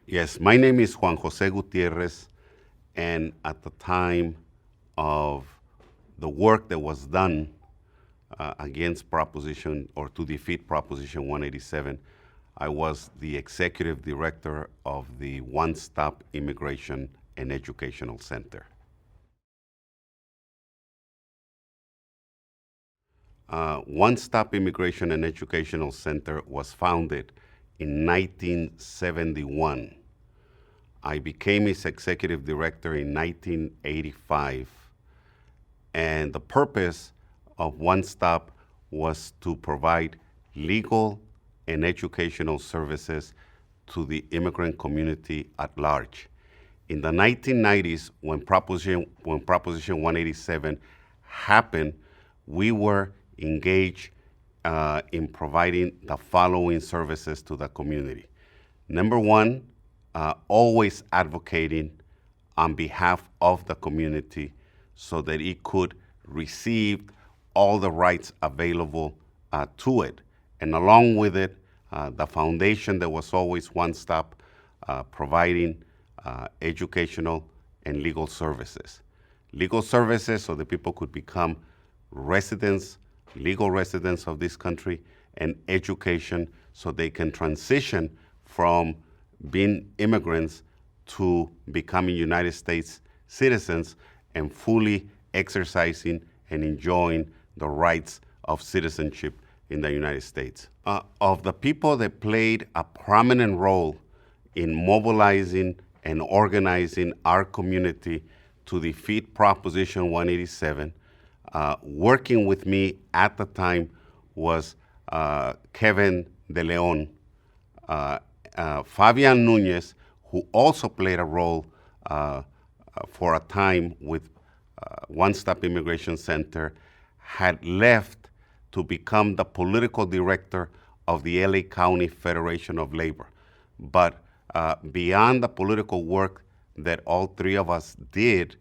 Yes, my name is Juan Jose Gutierrez, and at the time of the work that was done against Proposition or to defeat Proposition 187, I was the executive director of the One Stop Immigration and Educational Center. One Stop Immigration and Educational Center was founded in 1971. I became its executive director in 1985, and the purpose of One Stop was to provide legal and educational services to the immigrant community at large. In the 1990s, when Proposition 187 happened, we were engaged in providing the following services to the community. Number one, always advocating on behalf of the community so that it could receive all the rights available to it. And along with it, the foundation that was always One Stop, providing educational and legal services. Legal services so that people could become residents, legal residents of this country, and education so they can transition from being immigrants to becoming United States citizens and fully exercising and enjoying the rights of citizenship in the United States. Of the people that played a prominent role in mobilizing and organizing our community to defeat Proposition 187, working with me at the time was Kevin De Leon, Fabian Nunez, who also played a role for a time with One Stop Immigration Center, had left to become the political director of the LA County Federation of Labor. But beyond the political work that all three of us did,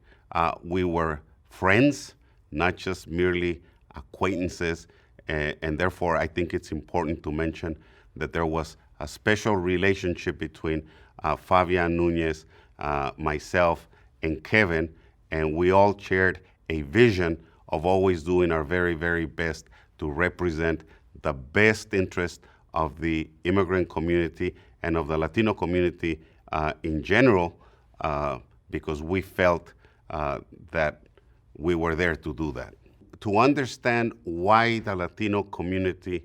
we were friends, not just merely acquaintances, and therefore I think it's important to mention that there was a special relationship between Fabian Nunez, myself, and Kevin, and we all shared a vision of always doing our very, very best to represent the best interest of the immigrant community and of the Latino community in general, because we felt that we were there to do that. To understand why the Latino community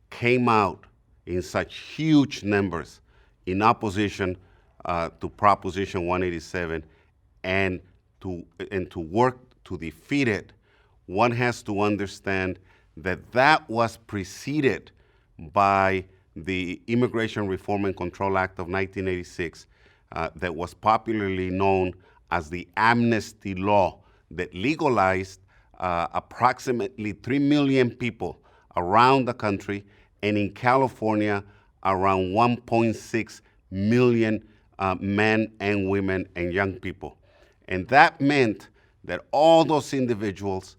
came out in such huge numbers in opposition to Proposition 187 and to work to defeat it, one has to understand that that was preceded by the Immigration Reform and Control Act of 1986 that was popularly known as the Amnesty Law, that legalized approximately 3 million people around the country, and in California, around 1.6 million men and women and young people. And that meant that all those individuals,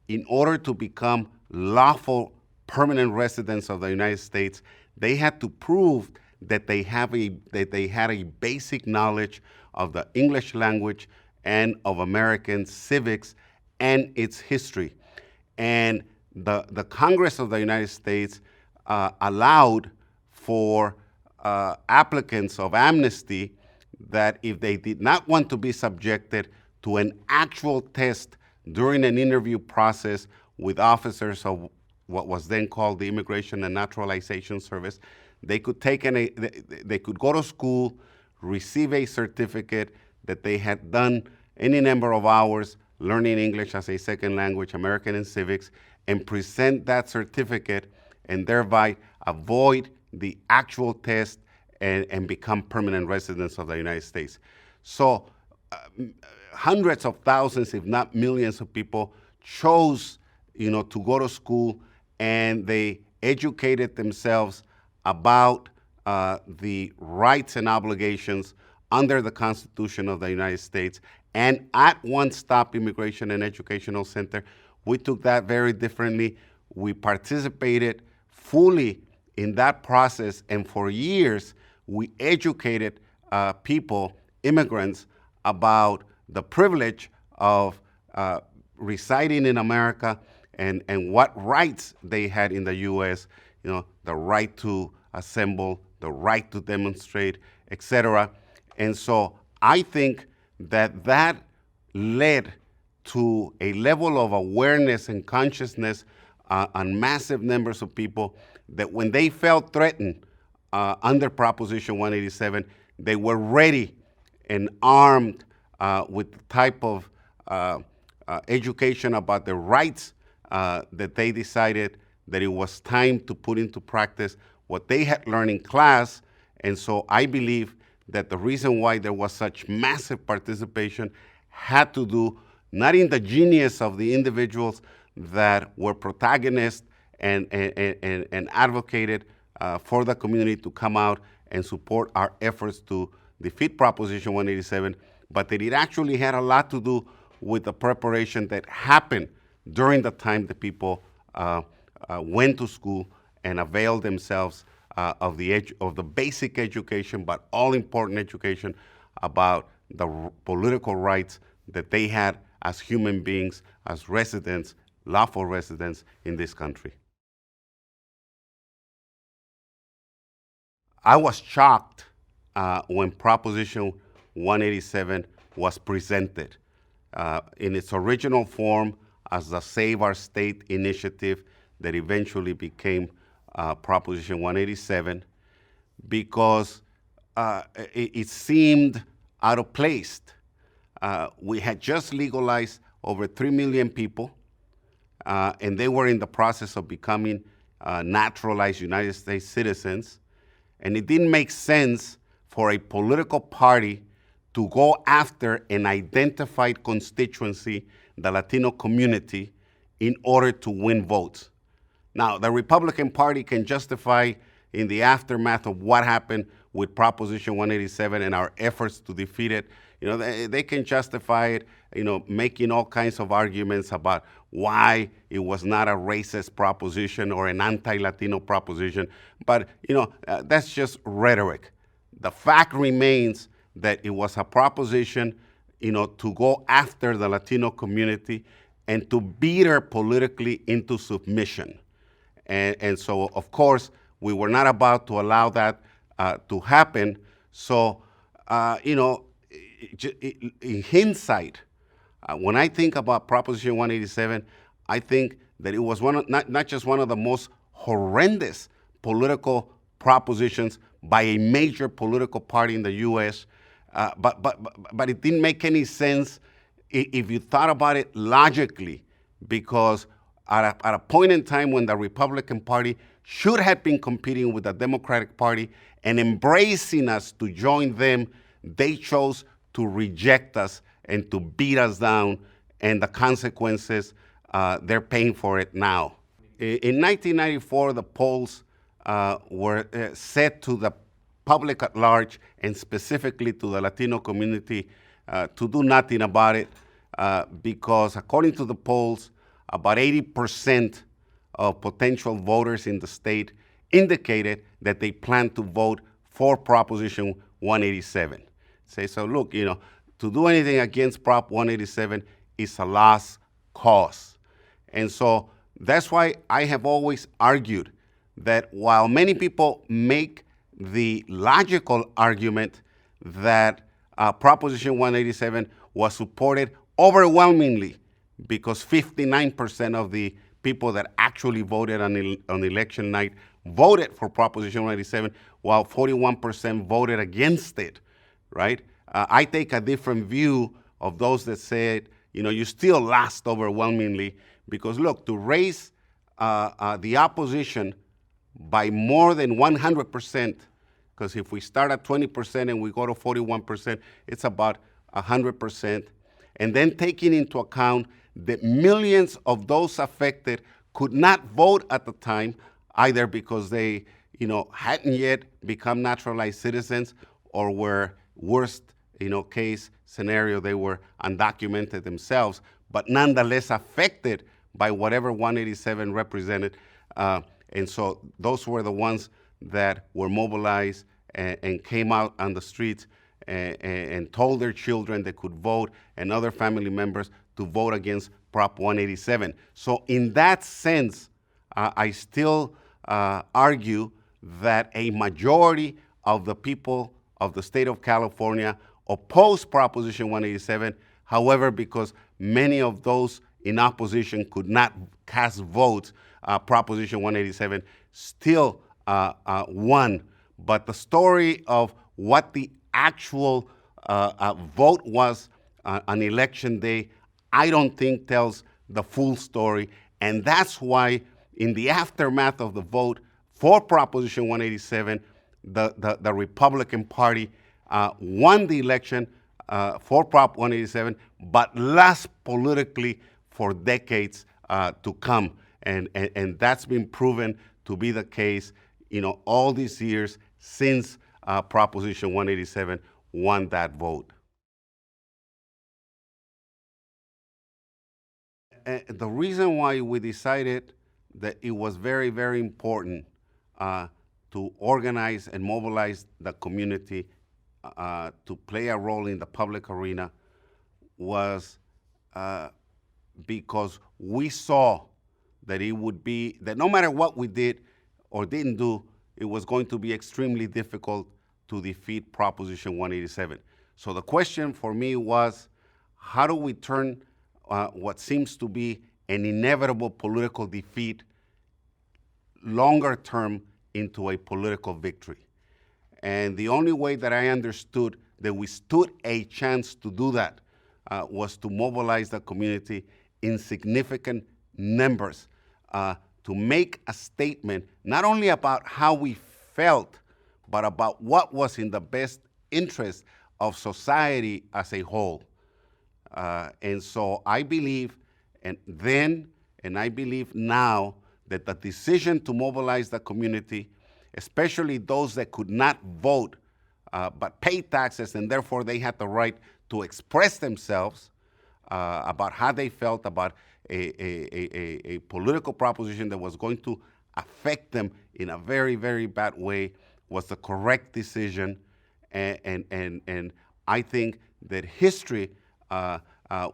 in order to become lawful permanent residents of the United States, they had to prove that they had a basic knowledge of the English language and of American civics and its history. And the Congress of the United States allowed for applicants of amnesty that if they did not want to be subjected to an actual test during an interview process with officers of what was then called the Immigration and Naturalization Service, they could they could go to school, receive a certificate that they had done any number of hours learning English as a second language, American and civics, and present that certificate and thereby avoid the actual test and become permanent residents of the United States. So hundreds of thousands, if not millions of people chose, to go to school, and they educated themselves about the rights and obligations under the Constitution of the United States. And at One Stop Immigration and Educational Center, we took that very differently. We participated fully in that process, and for years, we educated people, immigrants, about the privilege of residing in America and what rights they had in the U.S., the right to assemble, the right to demonstrate, etc. And so I think that led to a level of awareness and consciousness on massive numbers of people that when they felt threatened under Proposition 187, they were ready and armed with the type of education about their rights that they decided that it was time to put into practice what they had learned in class. And so I believe that the reason why there was such massive participation had to do not in the genius of the individuals that were protagonists and advocated for the community to come out and support our efforts to defeat Proposition 187, but that it actually had a lot to do with the preparation that happened during the time the people went to school and availed themselves of the basic education, but all-important education about the political rights that they had as human beings, as residents, lawful residents in this country. I was shocked when Proposition 187 was presented in its original form as the Save Our State initiative that eventually became Proposition 187, because it seemed out of place. We had just legalized over 3 million people, and they were in the process of becoming naturalized United States citizens, and it didn't make sense for a political party to go after an identified constituency, the Latino community, in order to win votes. Now, the Republican Party can justify in the aftermath of what happened with Proposition 187 and our efforts to defeat it, they can justify it, making all kinds of arguments about why it was not a racist proposition or an anti-Latino proposition. But, that's just rhetoric. The fact remains that it was a proposition, to go after the Latino community and to beat her politically into submission. And so, of course, we were not about to allow that to happen. So, in hindsight, when I think about Proposition 187, I think that it was not just one of the most horrendous political propositions by a major political party in the U.S., but it didn't make any sense if you thought about it logically, because at a point in time when the Republican Party should have been competing with the Democratic Party and embracing us to join them, they chose to reject us and to beat us down, and the consequences, they're paying for it now. In 1994, the polls were set to the public at large and specifically to the Latino community to do nothing about it because according to the polls, about 80% of potential voters in the state indicated that they plan to vote for Proposition 187. So look, to do anything against Prop 187 is a lost cause. And so that's why I have always argued that while many people make the logical argument that Proposition 187 was supported overwhelmingly because 59% of the people that actually voted on election night voted for Proposition 187, while 41% voted against it, right? I take a different view of those that said, you still lost overwhelmingly because look, to raise the opposition by more than 100%, because if we start at 20% and we go to 41%, it's about 100%. And then taking into account that millions of those affected could not vote at the time, either because they, hadn't yet become naturalized citizens or were worst, case scenario, they were undocumented themselves, but nonetheless affected by whatever 187 represented. And so those were the ones that were mobilized and came out on the streets and told their children they could vote and other family members to vote against Prop 187. So in that sense, I still argue that a majority of the people of the state of California oppose Proposition 187. However, because many of those in opposition could not cast votes, Proposition 187 still won. But the story of what the actual vote was on election day, I don't think tells the full story. And that's why in the aftermath of the vote for Proposition 187, the Republican Party won the election for Prop 187, but lost politically for decades to come. And that's been proven to be the case, all these years since Proposition 187 won that vote. And the reason why we decided that it was very, very important to organize and mobilize the community to play a role in the public arena was because we saw that it would be, that no matter what we did or didn't do, it was going to be extremely difficult to defeat Proposition 187. So the question for me was, how do we turn what seems to be an inevitable political defeat longer term into a political victory? And the only way that I understood that we stood a chance to do that was to mobilize the community in significant numbers to make a statement not only about how we felt, but about what was in the best interest of society as a whole. And so I believe, and I believe now, that the decision to mobilize the community, especially those that could not vote but pay taxes, and therefore they had the right to express themselves about how they felt about a political proposition that was going to affect them in a very, very bad way, was the correct decision. And I think that history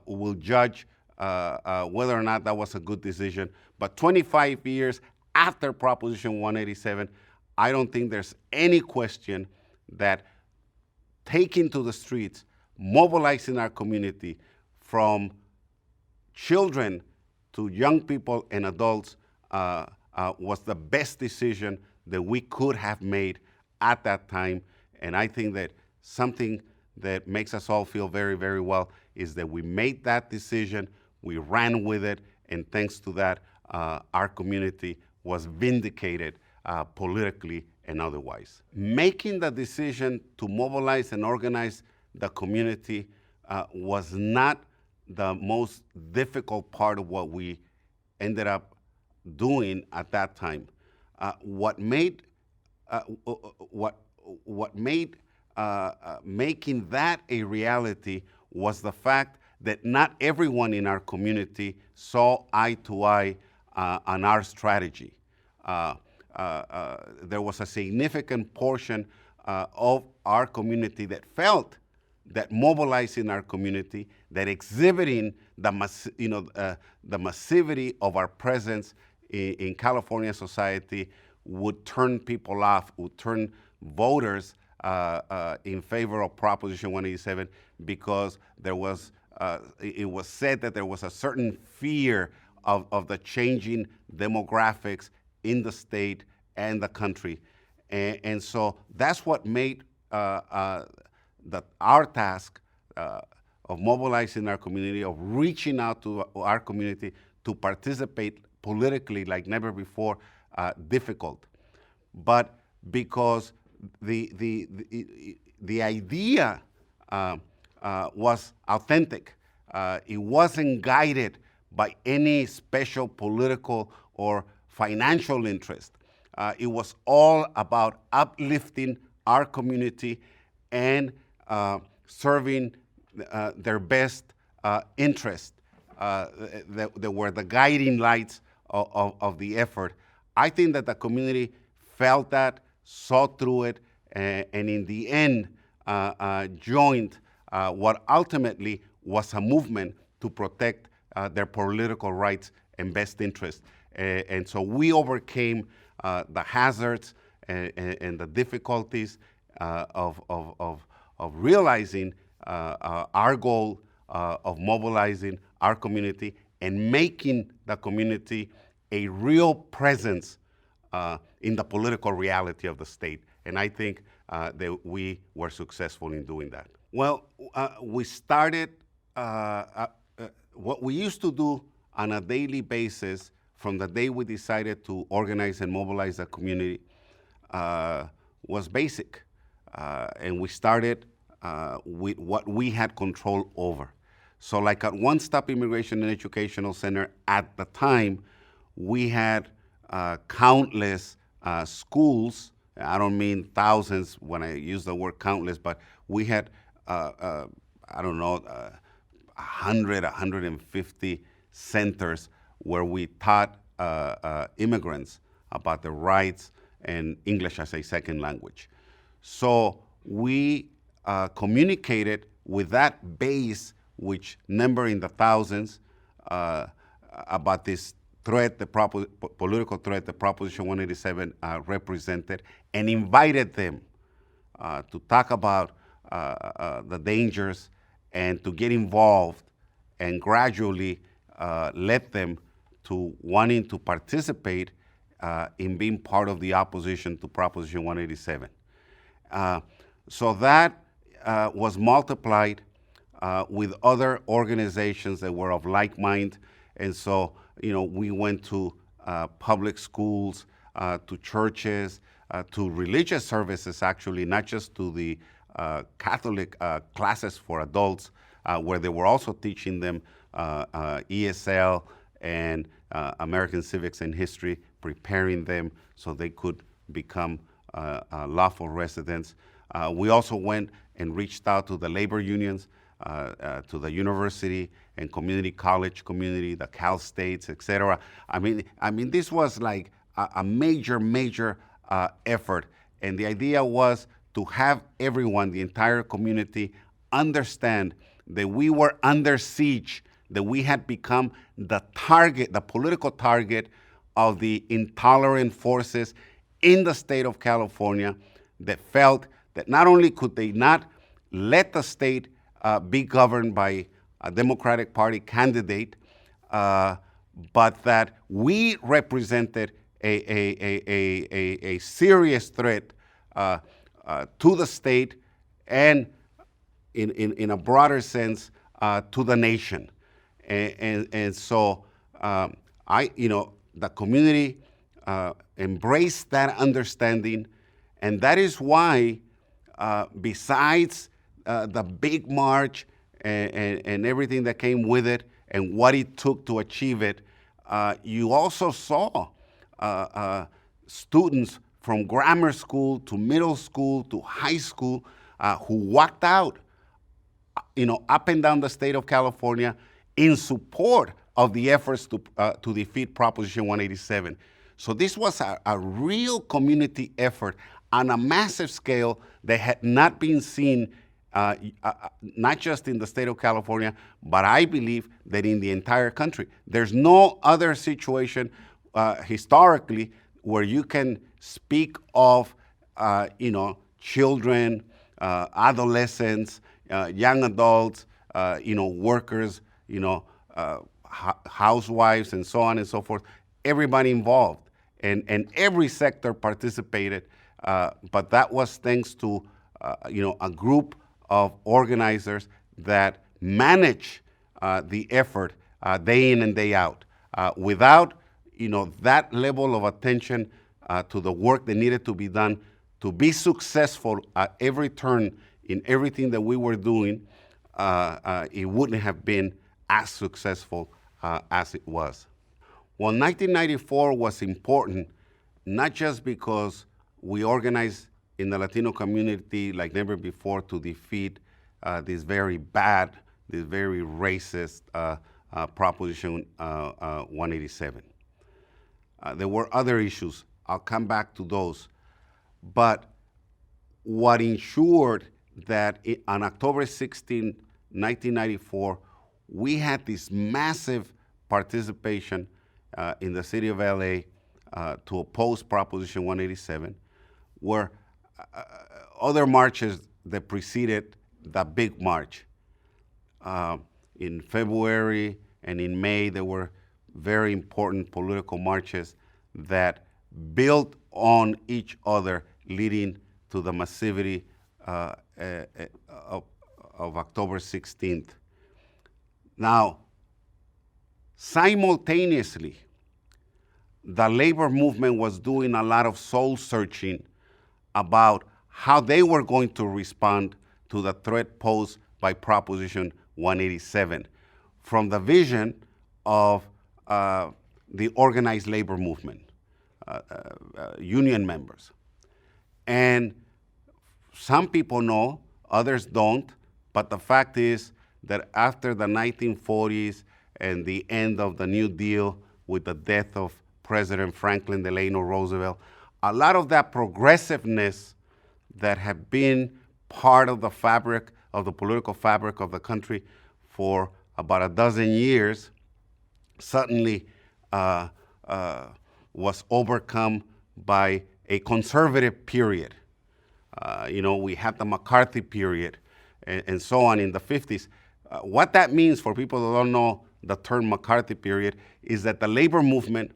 will judge whether or not that was a good decision. But 25 years after Proposition 187, I don't think there's any question that taking to the streets, mobilizing our community from children to young people and adults was the best decision that we could have made at that time. And I think that something that makes us all feel very, very well is that we made that decision, we ran with it, and thanks to that, our community was vindicated politically and otherwise. Making the decision to mobilize and organize the community was not the most difficult part of what we ended up doing at that time. What made making that a reality was the fact that not everyone in our community saw eye to eye on our strategy. There was a significant portion of our community that felt that mobilizing our community, that exhibiting the massivity of our presence in California society would turn people off, would turn voters in favor of Proposition 187, because there was, it was said that there was a certain fear of the changing demographics in the state and the country. And so that's what made our task of mobilizing our community, of reaching out to our community to participate politically like never before, difficult. But because the idea was authentic, it wasn't guided by any special political or financial interest. It was all about uplifting our community and serving their best interest that were the guiding lights of the effort. I think that the community felt that, saw through it, and in the end joined what ultimately was a movement to protect their political rights and best interests. And so we overcame the hazards and the difficulties of realizing our goal of mobilizing our community and making the community a real presence in the political reality of the state. And I think that we were successful in doing that. Well, we started what we used to do on a daily basis from the day we decided to organize and mobilize the community was basic. And we started with what we had control over. So like at One Stop Immigration and Educational Center at the time, we had countless schools. I don't mean thousands when I use the word countless, but we had, I don't know, 100, 150 centers where we taught immigrants about their rights and English as a second language. So we communicated with that base, which number in the thousands, about this threat, the political threat that Proposition 187 represented, and invited them to talk about the dangers and to get involved, and gradually led them to wanting to participate in being part of the opposition to Proposition 187. So that was multiplied with other organizations that were of like mind. And so, we went to public schools, to churches, to religious services, actually, not just to the Catholic classes for adults, where they were also teaching them ESL and American civics and history, preparing them so they could become lawful residents. We also went and reached out to the labor unions, to the university and community college community, the Cal States, et cetera. I mean, this was like a major effort. And the idea was to have everyone, the entire community, understand that we were under siege, that we had become the target, the political target of the intolerant forces in the state of California that felt that not only could they not let the state be governed by a Democratic Party candidate, but that we represented a serious threat to the state and, in a broader sense, to the nation. And so the community embraced that understanding, and that is why, besides the big march and everything that came with it and what it took to achieve it, you also saw students from grammar school to middle school to high school who walked out, up and down the state of California in support of the efforts to defeat Proposition 187. So this was a real community effort on a massive scale that had not been seen, not just in the state of California, but I believe that in the entire country. There's no other situation historically where you can speak of, children, adolescents, young adults, workers, housewives, and so on and so forth, everybody involved. And every sector participated, but that was thanks to, a group of organizers that manage the effort day in and day out. Without, that level of attention to the work that needed to be done to be successful at every turn in everything that we were doing, it wouldn't have been as successful as it was. Well, 1994 was important, not just because we organized in the Latino community like never before to defeat this very bad, this very racist Proposition 187. There were other issues. I'll come back to those. But what ensured that on October 16, 1994, we had this massive participation in the city of LA to oppose Proposition 187, were other marches that preceded the big march. In February and in May, there were very important political marches that built on each other, leading to the massivity of October 16th. Now, simultaneously, the labor movement was doing a lot of soul searching about how they were going to respond to the threat posed by Proposition 187 from the vision of the organized labor movement, union members. And some people know, others don't, but the fact is that after the 1940s and the end of the New Deal with the death of President Franklin Delano Roosevelt, a lot of that progressiveness that had been part of the fabric, of the political fabric of the country for about a dozen years, suddenly was overcome by a conservative period. We had the McCarthy period and so on in the 50s. What that means for people who don't know the term McCarthy period is that the labor movement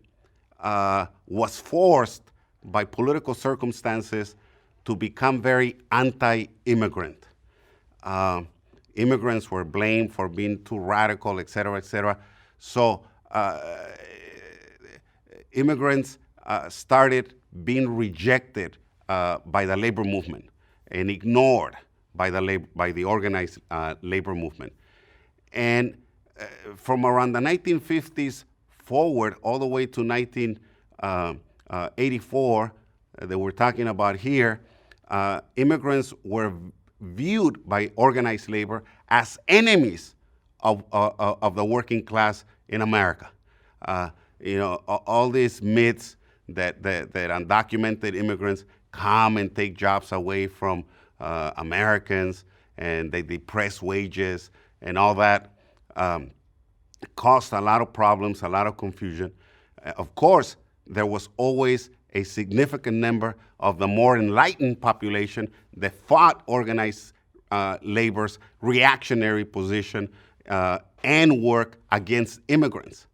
was forced by political circumstances to become very anti-immigrant. Immigrants were blamed for being too radical, et cetera, et cetera. So immigrants started being rejected by the labor movement and ignored by the organized labor movement. And from around the 1950s forward, all the way to 1984, that we're talking about here, immigrants were viewed by organized labor as enemies of the working class in America. All these myths that undocumented immigrants come and take jobs away from Americans, and they depress wages and all that, caused a lot of problems, a lot of confusion. Of course, there was always a significant number of the more enlightened population that fought organized labor's reactionary position and work against immigrants.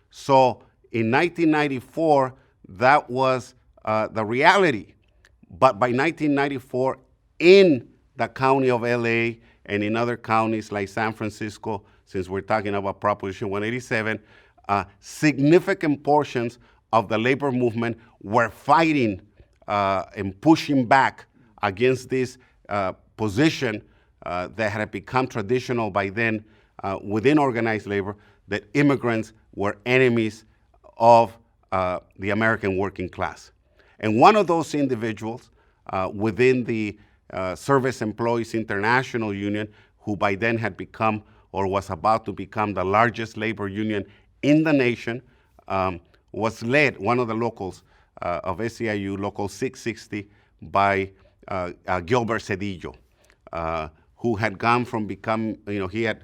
So in 1994, that was the reality. But by 1994, in the county of LA and in other counties like San Francisco, since we're talking about Proposition 187, significant portions of the labor movement were fighting and pushing back against this position that had become traditional by then within organized labor, that immigrants were enemies of the American working class. And one of those individuals within the Service Employees International Union, who by then had become or was about to become the largest labor union in the nation, was led, one of the locals of SEIU, Local 660, by Gilbert Cedillo, who had gone from he had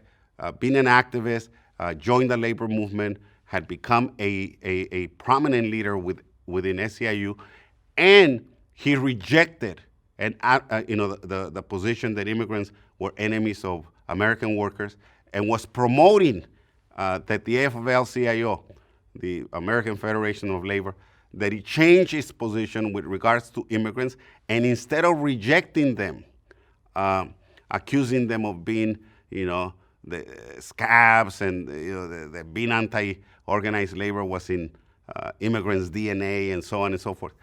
been an activist, joined the labor movement, had become a prominent leader within SEIU, and he rejected the position that immigrants were enemies of American workers, and was promoting that the AFL-CIO, the American Federation of Labor, that he changed his position with regards to immigrants, and instead of rejecting them, accusing them of being, the scabs and that being anti-organized labor was in immigrants' DNA and so on and so forth.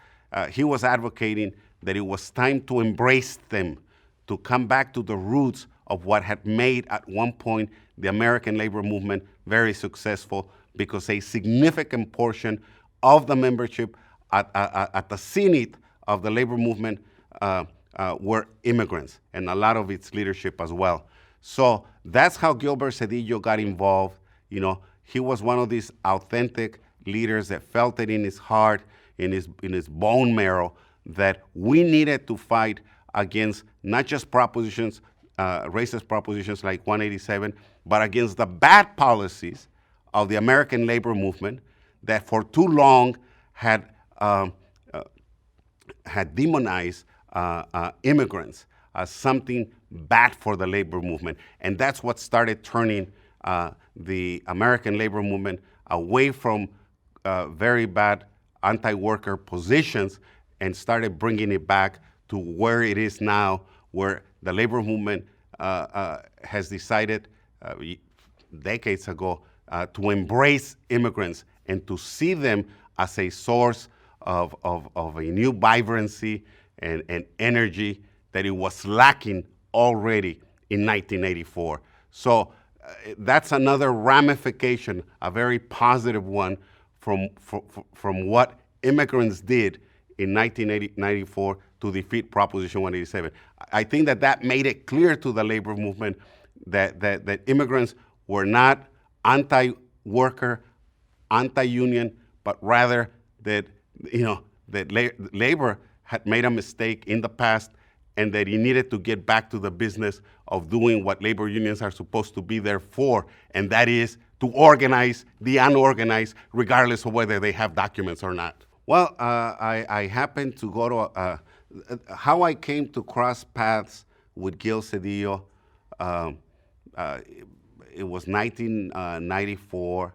He was advocating that it was time to embrace them, to come back to the roots of what had made at one point the American labor movement very successful, because a significant portion of the membership at the zenith of the labor movement were immigrants, and a lot of its leadership as well. So that's how Gilbert Cedillo got involved. He was one of these authentic leaders that felt it in his heart, in his bone marrow, that we needed to fight against not just propositions, racist propositions like 187, but against the bad policies of the American labor movement that for too long had demonized immigrants as something bad for the labor movement. And that's what started turning the American labor movement away from very bad anti-worker positions and started bringing it back to where it is now, where the labor movement has decided decades ago to embrace immigrants and to see them as a source of a new vibrancy and energy that it was lacking already in 1984. So that's another ramification, a very positive one, from what immigrants did in 1994 to defeat Proposition 187. I think that made it clear to the labor movement that immigrants were not anti-worker, anti-union, but rather that labor had made a mistake in the past and that he needed to get back to the business of doing what labor unions are supposed to be there for, and that is to organize the unorganized, regardless of whether they have documents or not. Well, I happened to go to, how I came to cross paths with Gil Cedillo, it was 1994.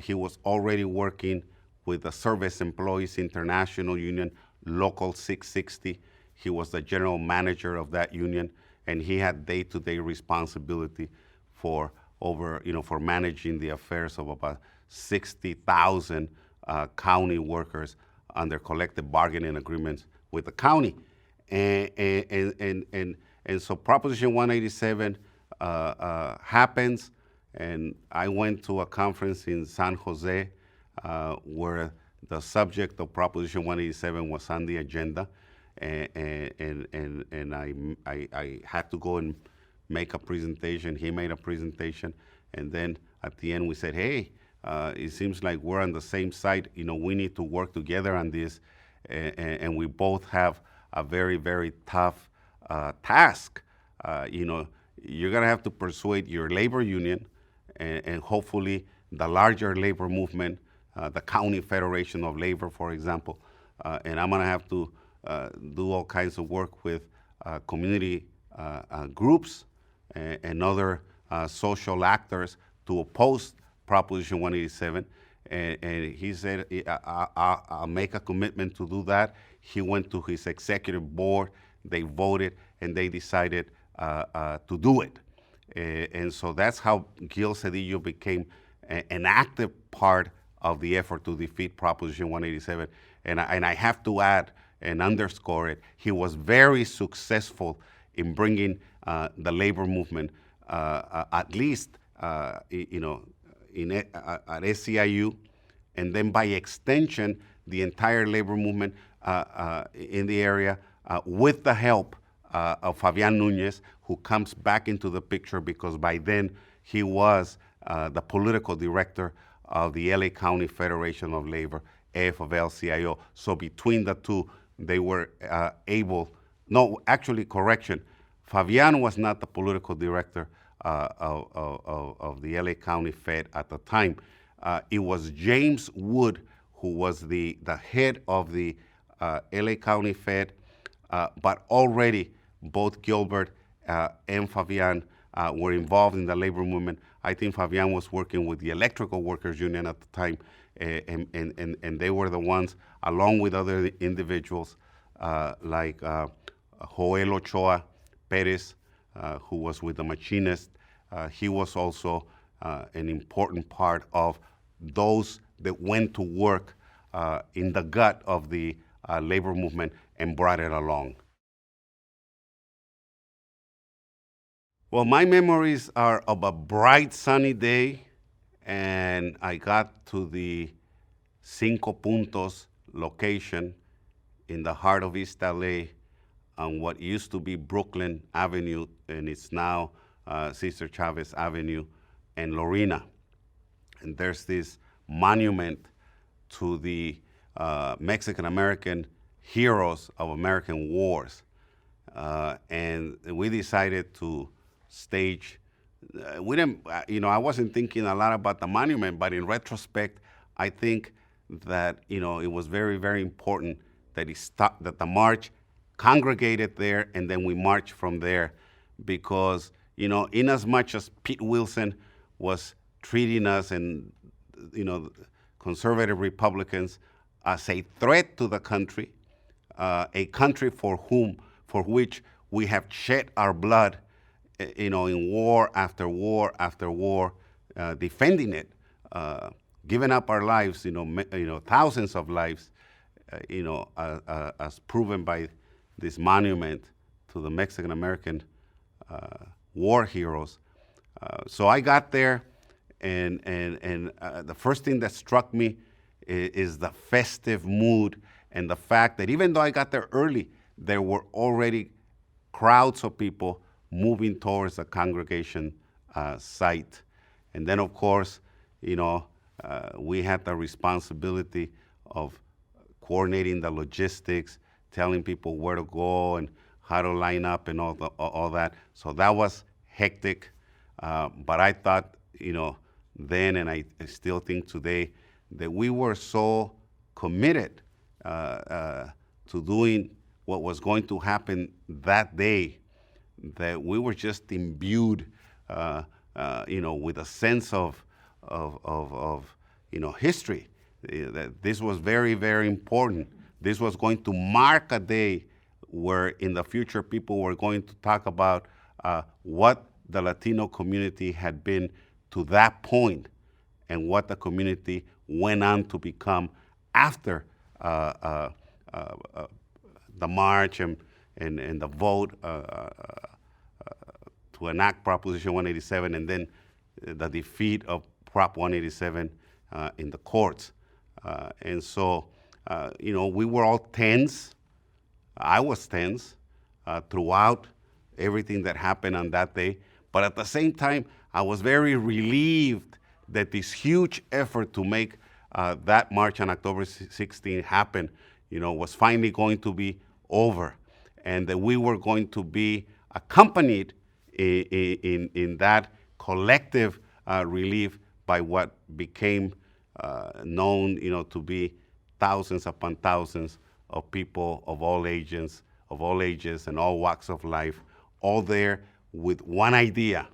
He was already working with the Service Employees International Union, Local 660. He was the general manager of that union, and he had day-to-day responsibility for for managing the affairs of about 60,000 county workers under collective bargaining agreements with the county. And so Proposition 187 happens, and I went to a conference in San Jose where the subject of Proposition 187 was on the agenda, and I had to go and make a presentation. He made a presentation, and then at the end we said, hey, it seems like we're on the same side. We need to work together on this, and we both have a very, very tough task. You're gonna have to persuade your labor union and hopefully the larger labor movement, the County Federation of Labor, for example, and I'm gonna have to do all kinds of work with community groups and other social actors to oppose Proposition 187. And he said, I'll make a commitment to do that. He went to his executive board, they voted, and they decided to do it. And so that's how Gil Cedillo became an active part of the effort to defeat Proposition 187. And I have to add and underscore it, he was very successful in bringing the labor movement, at least at SEIU, and then by extension, the entire labor movement in the area, with the help of Fabian Nunez, who comes back into the picture because by then he was the political director of the LA County Federation of Labor, AFL-CIO. So between the two, they were able, no, actually, correction, Fabian was not the political director of the LA County Fed at the time. It was James Wood who was the head of the LA County Fed, but already both Gilbert and Fabian were involved in the labor movement. I think Fabian was working with the Electrical Workers Union at the time, and they were the ones, along with other individuals like Joel Ochoa Perez, who was with the machinists. He was also an important part of those that went to work in the gut of the labor movement and brought it along. Well, my memories are of a bright sunny day, and I got to the Cinco Puntos location in the heart of East LA on what used to be Brooklyn Avenue, and it's now Cesar Chavez Avenue and Lorena. And there's this monument to the Mexican-American heroes of American wars. And we decided to stage. We didn't, I wasn't thinking a lot about the monument, but in retrospect, I think that it was very, very important that that the march congregated there, and then we marched from there, because in as much as Pete Wilson was treating us and conservative Republicans as a threat to the country, a country for which we have shed our blood, in war after war after war, defending it, giving up our lives, thousands of lives, as proven by this monument to the Mexican American war heroes. So I got there, and the first thing that struck me is the festive mood, and the fact that even though I got there early, there were already crowds of people moving towards the congregation site. And then, of course, we had the responsibility of coordinating the logistics, telling people where to go and how to line up and all that. So that was hectic. But I thought, then, and I still think today, that we were so committed to doing what was going to happen that day, that we were just imbued, with a sense of history. That this was very, very important. This was going to mark a day where, in the future, people were going to talk about what the Latino community had been to that point, and what the community went on to become after the march and the vote to enact Proposition 187, and then the defeat of Prop 187 in the courts. And so, we were all tense. I was tense throughout everything that happened on that day. But at the same time, I was very relieved that this huge effort to make that march on October 16 happen, was finally going to be over, and that we were going to be accompanied in that collective relief by what became known, to be thousands upon thousands of people of all ages, and all walks of life, all there with one idea: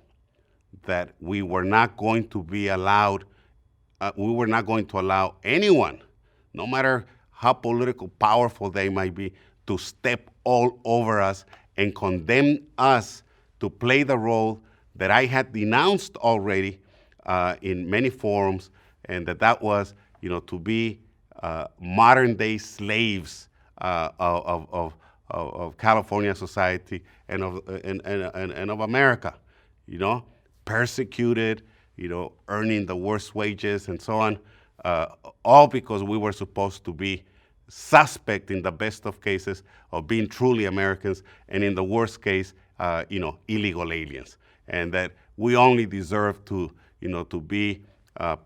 that we were not going to be allowed, we were not going to allow anyone, no matter how political powerful they might be, to step all over us and condemn us to play the role that I had denounced already in many forums, and that was, to be modern-day slaves of California society and of America, persecuted, earning the worst wages and so on, all because we were supposed to be suspect, in the best of cases, of being truly Americans, and in the worst case, illegal aliens, and that we only deserve to be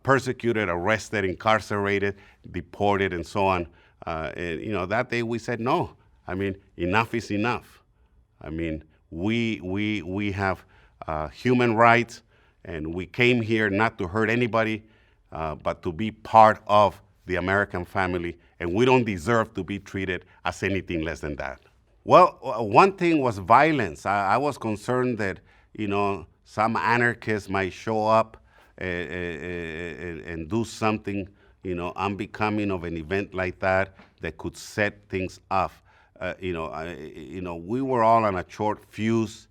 persecuted, arrested, incarcerated, deported, and so on. And that day we said no. I mean, enough is enough. I mean, we have human rights, and we came here not to hurt anybody, but to be part of the American family, and we don't deserve to be treated as anything less than that. Well, one thing was violence. I was concerned that, some anarchists might show up and do something, unbecoming of an event like that could set things off. We were all on a short fuse.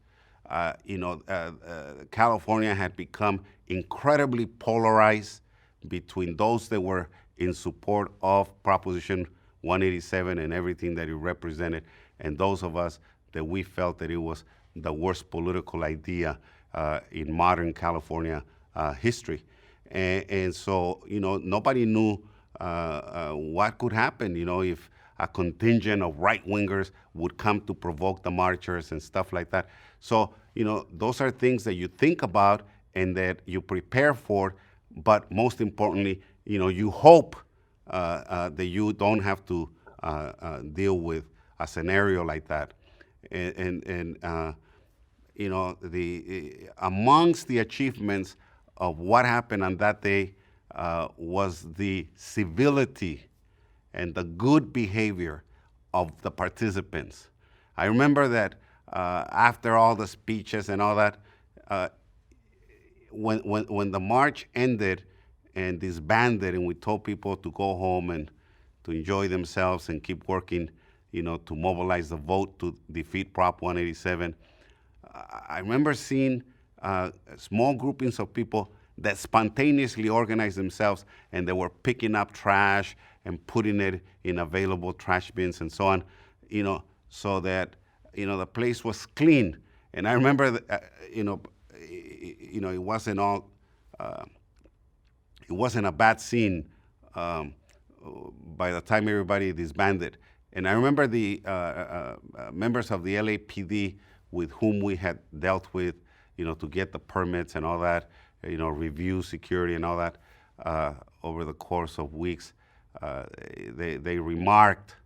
California had become incredibly polarized between those that were in support of Proposition 187 and everything that it represented, and those of us that we felt that it was the worst political idea in modern California history. And so, nobody knew what could happen, if a contingent of right-wingers would come to provoke the marchers and stuff like that. So, those are things that you think about and that you prepare for, but most importantly, you hope that you don't have to deal with a scenario like that. and you know, amongst the achievements of what happened on that day was the civility and the good behavior of the participants. I remember that after all the speeches and all that, when the march ended and disbanded, and we told people to go home and to enjoy themselves and keep working, you know, to mobilize the vote to defeat Prop 187, I remember seeing small groupings of people that spontaneously organized themselves, and they were picking up trash and putting it in available trash bins and so on, you know, so that, you know, the place was clean. And I remember, you know, it wasn't all, it wasn't a bad scene by the time everybody disbanded. And I remember the members of the LAPD with whom we had dealt with, you know, to get the permits and all that, you know, review security and all that over the course of weeks. They remarked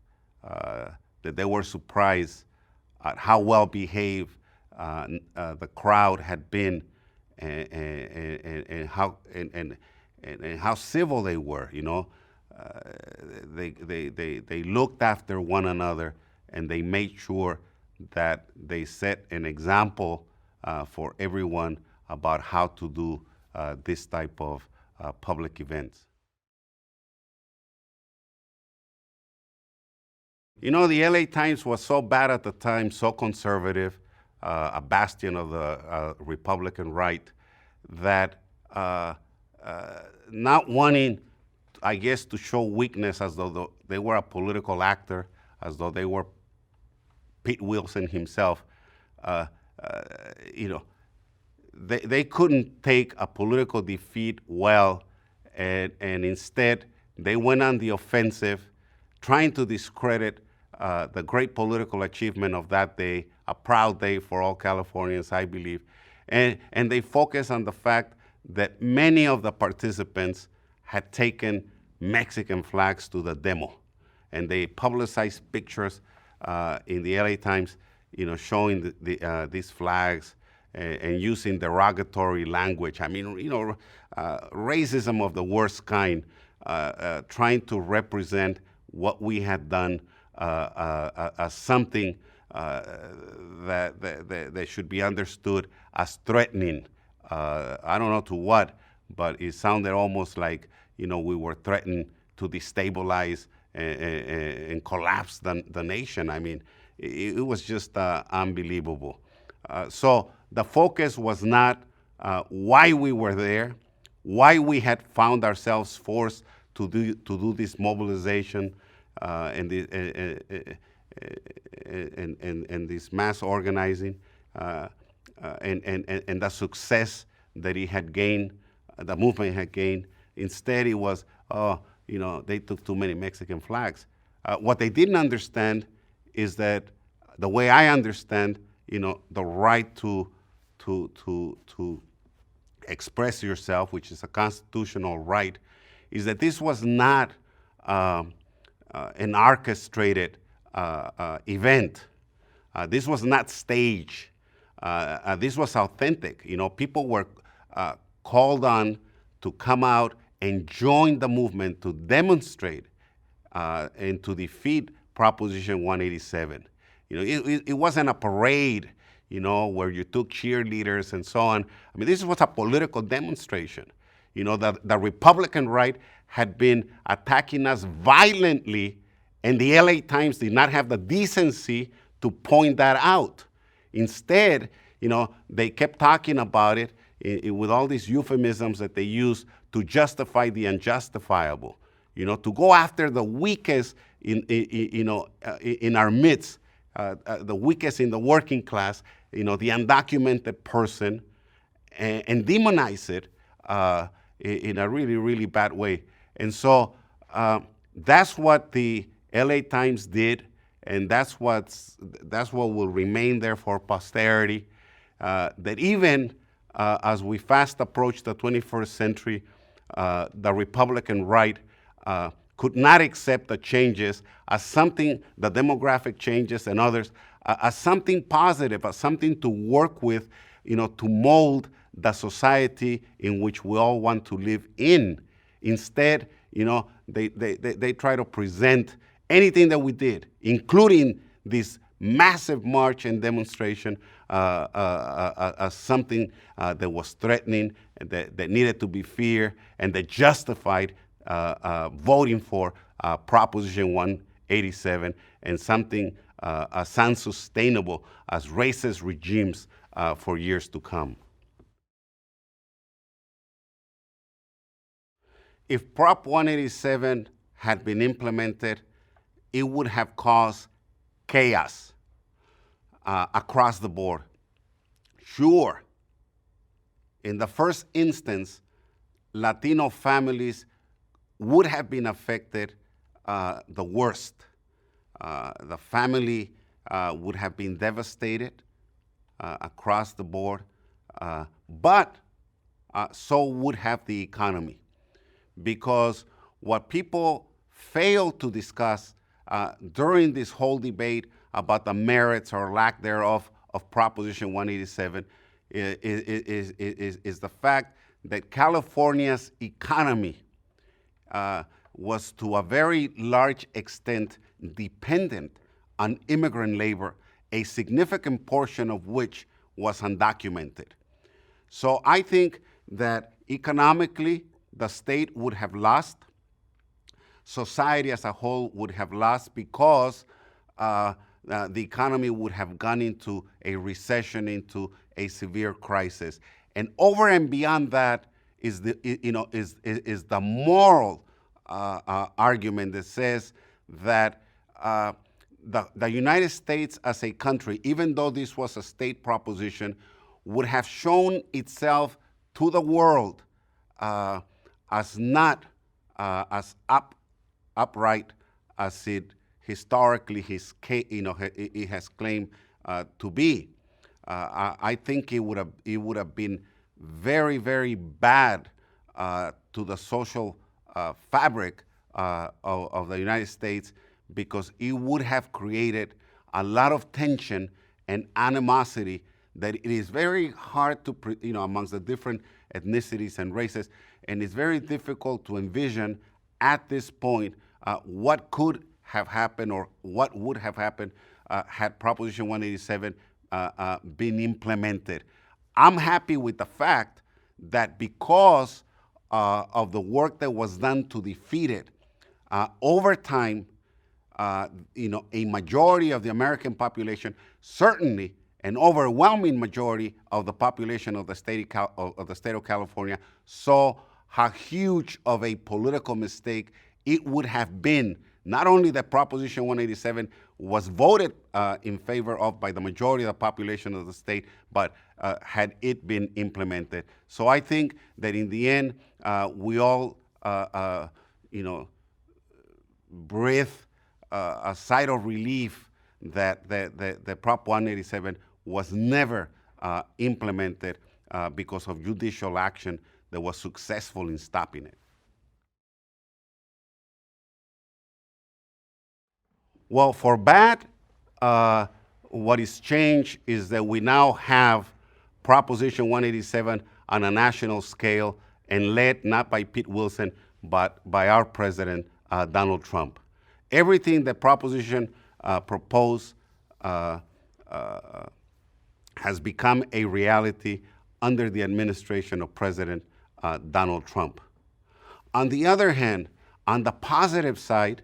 that they were surprised at how well behaved the crowd had been, and how civil they were. You know, they looked after one another, and they made sure that they set an example for everyone about how to do this type of public events. You know, the LA Times was so bad at the time, so conservative, a bastion of the Republican right, that not wanting, I guess, to show weakness as though they were a political actor, as though they were Pete Wilson himself, you know, they couldn't take a political defeat well, and instead they went on the offensive, trying to discredit the great political achievement of that day, a proud day for all Californians, I believe. And they focused on the fact that many of the participants had taken Mexican flags to the demo. And they publicized pictures in the LA Times, you know, showing these flags and using derogatory language. I mean, you know, racism of the worst kind, trying to represent what we had done as something that should be understood as threatening. I don't know to what, but it sounded almost like, you know, we were threatening to destabilize and collapse the nation. I mean, it was just unbelievable. So the focus was not why we were there, why we had found ourselves forced to do this mobilization and this mass organizing, and the success that it had gained, the movement had gained. Instead, it was, you know, they took too many Mexican flags. What they didn't understand is that the way I understand, you know, the right to express yourself, which is a constitutional right, is that this was not an orchestrated event. This was not staged. This was authentic. You know, people were called on to come out and join the movement to demonstrate and to defeat Proposition 187. You know, it wasn't a parade, you know, where you took cheerleaders and so on. I mean, this was a political demonstration. You know, the Republican right had been attacking us violently, and the LA Times did not have the decency to point that out. Instead, you know, they kept talking about it with all these euphemisms that they use to justify the unjustifiable. You know, to go after the weakest in our midst, the weakest in the working class, you know, the undocumented person, and demonize it in a really, really bad way. And so that's what the LA Times did, and that's what will remain there for posterity. That even as we fast approach the 21st century, the Republican right could not accept the changes as something, the demographic changes and others, as something positive, as something to work with, to mold the society in which we all want to live in. Instead, they try to present anything that we did, including this massive march and demonstration, as something that was threatening, that needed to be feared, and that justified voting for Proposition 187, and something as unsustainable as racist regimes for years to come. If Prop 187 had been implemented, it would have caused chaos across the board. Sure, in the first instance, Latino families would have been affected the worst. The family would have been devastated across the board, but so would have the economy. Because what people fail to discuss during this whole debate about the merits or lack thereof of Proposition 187 is the fact that California's economy was to a very large extent dependent on immigrant labor, a significant portion of which was undocumented. So I think that economically, the state would have lost, society as a whole would have lost, because the economy would have gone into a recession, into a severe crisis. And over and beyond that is the moral argument that says that the United States as a country, even though this was a state proposition, would have shown itself to the world as not as upright as it historically it has claimed to be. I think it would have been very, very bad to the social fabric of the United States, because it would have created a lot of tension and animosity that it is very hard to, amongst the different ethnicities and races, and it's very difficult to envision at this point what could have happened or what would have happened had Proposition 187 been implemented. I'm happy with the fact that because of the work that was done to defeat it, over time, a majority of the American population, certainly an overwhelming majority of the population of the state of California, saw how huge of a political mistake it would have been. Not only that Proposition 187 was voted in favor of by the majority of the population of the state, but had it been implemented. So I think that in the end, we all, breathe a sigh of relief that the Prop 187 was never implemented because of judicial action that was successful in stopping it. Well, for bad, what is changed is that we now have Proposition 187 on a national scale, and led not by Pete Wilson, but by our president, Donald Trump. Everything that Proposition proposed has become a reality under the administration of President Donald Trump. On the other hand, on the positive side,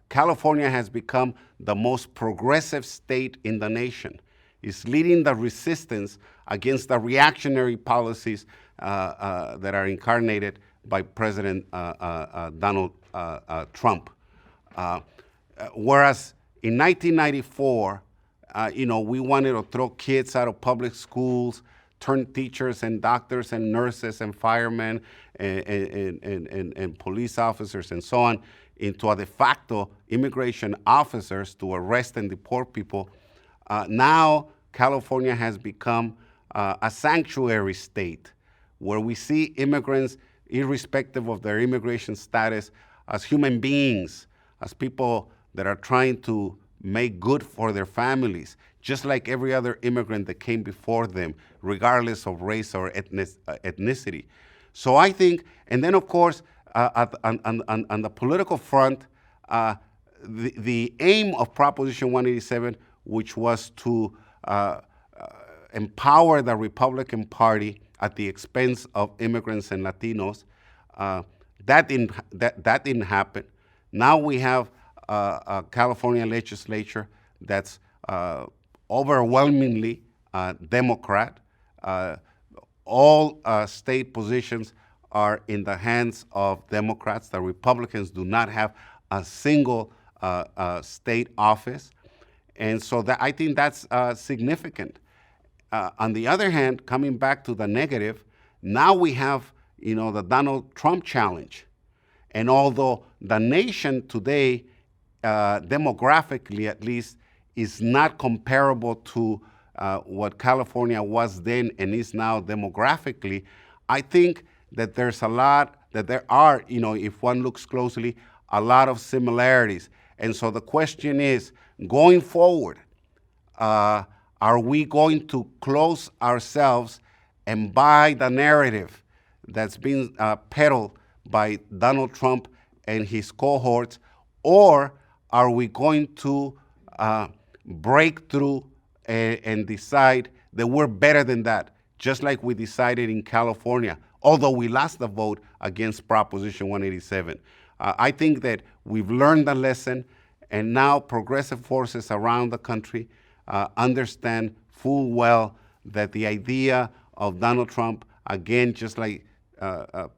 California has become the most progressive state in the nation. It's leading the resistance against the reactionary policies that are incarnated by President Donald Trump. Whereas in 1994, we wanted to throw kids out of public schools, turn teachers and doctors and nurses and firemen and police officers and so on into a de facto immigration officers to arrest and deport people. Now California has become a sanctuary state where we see immigrants, irrespective of their immigration status, as human beings, as people that are trying to make good for their families, just like every other immigrant that came before them, regardless of race or ethnicity. So I think, and then of course, on the political front, the aim of Proposition 187, which was to empower the Republican Party at the expense of immigrants and Latinos, that didn't happen. Now we have a California legislature that's overwhelmingly Democrat. All state positions are in the hands of Democrats. The Republicans do not have a single state office. And so I think that's significant. On the other hand, coming back to the negative, now we have, the Donald Trump challenge. And although the nation today, demographically at least, is not comparable to what California was then and is now demographically, I think that there are, if one looks closely, a lot of similarities. And so the question is, going forward, are we going to close ourselves and buy the narrative that's been peddled by Donald Trump and his cohorts, or are we going to break through and decide that we're better than that, just like we decided in California, although we lost the vote against Proposition 187. I think that we've learned the lesson, and now progressive forces around the country understand full well that the idea of Donald Trump, again, just like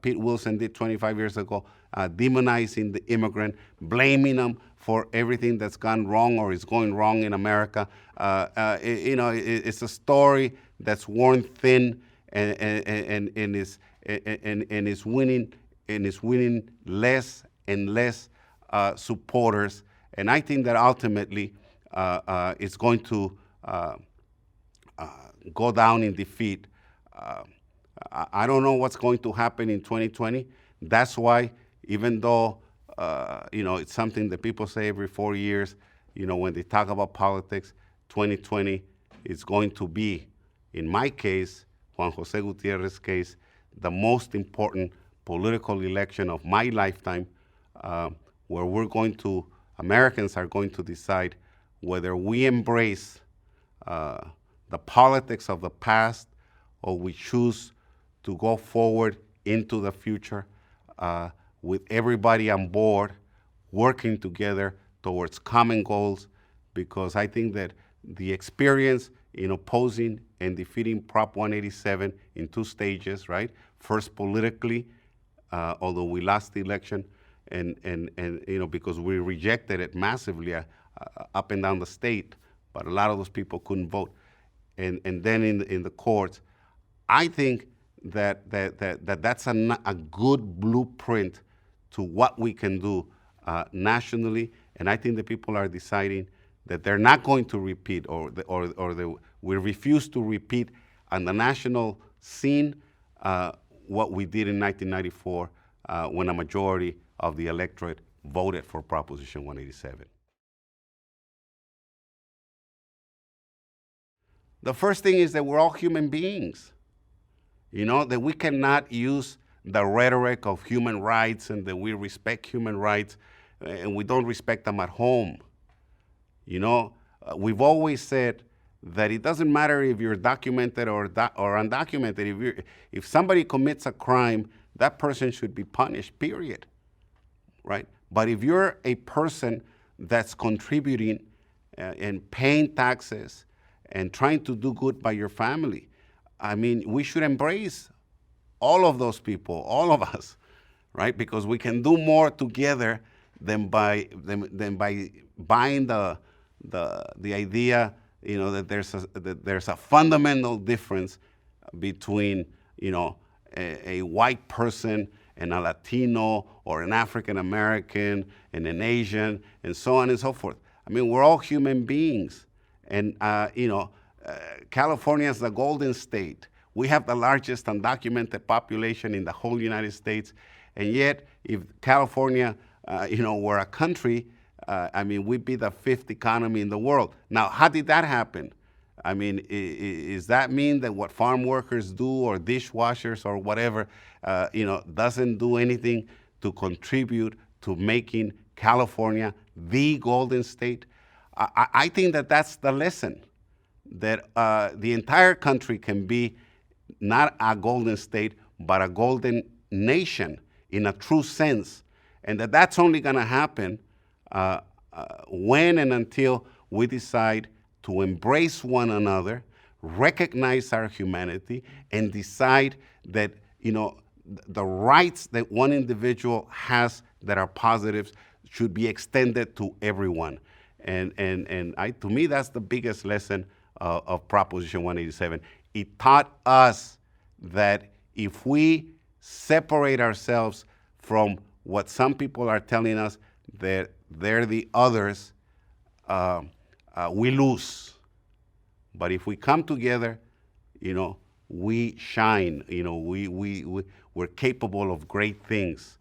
Pete Wilson did 25 years ago, demonizing the immigrant, blaming them for everything that's gone wrong or is going wrong in America. It's a story that's worn thin and is winning less and less supporters. And I think that ultimately it's going to go down in defeat. I don't know what's going to happen in 2020. That's why, even though it's something that people say every 4 years, when they talk about politics, 2020 is going to be, in my case, Juan Jose Gutierrez's case, the most important political election of my lifetime, where Americans are going to decide whether we embrace the politics of the past or we choose to go forward into the future with everybody on board, working together towards common goals, because I think that the experience in opposing and defeating Prop 187 in 2 stages, right? First politically, although we lost the election, and because we rejected it massively up and down the state, but a lot of those people couldn't vote. And then in the courts, I think that's a good blueprint to what we can do nationally. And I think the people are deciding that they're not going to repeat, we refuse to repeat on the national scene what we did in 1994 when a majority of the electorate voted for Proposition 187. The first thing is that we're all human beings. That we cannot use the rhetoric of human rights and that we respect human rights and we don't respect them at home. We've always said that it doesn't matter if you're documented or undocumented. If somebody commits a crime, that person should be punished, period, right? But if you're a person that's contributing and paying taxes and trying to do good by your family, we should embrace all of those people, all of us, right? Because we can do more together than by buying the idea, that there's a fundamental difference between, a white person and a Latino or an African American and an Asian and so on and so forth. We're all human beings, and California is the Golden State. We have the largest undocumented population in the whole United States, and yet if California, were a country, I mean, we'd be the fifth economy in the world. Now, how did that happen? I mean, is that mean that what farm workers do or dishwashers or whatever, doesn't do anything to contribute to making California the Golden State? I think that that's the lesson, that the entire country can be not a Golden State, but a Golden Nation in a true sense. And that's only going to happen when and until we decide to embrace one another, recognize our humanity, and decide that, the rights that one individual has that are positives should be extended to everyone. And to me, that's the biggest lesson of Proposition 187. It taught us that if we separate ourselves from what some people are telling us, that they're the others, we lose. But if we come together, we shine. We're capable of great things.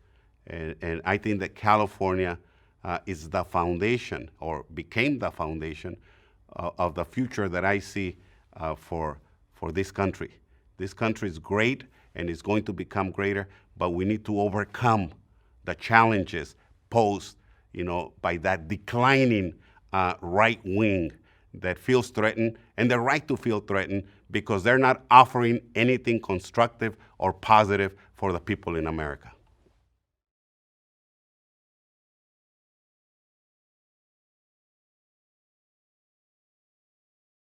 And I think that California is the foundation, or became the foundation, of the future that I see for this country. This country is great and is going to become greater, but we need to overcome the challenges posed, by that declining right wing that feels threatened, and they're right to feel threatened because they're not offering anything constructive or positive for the people in America.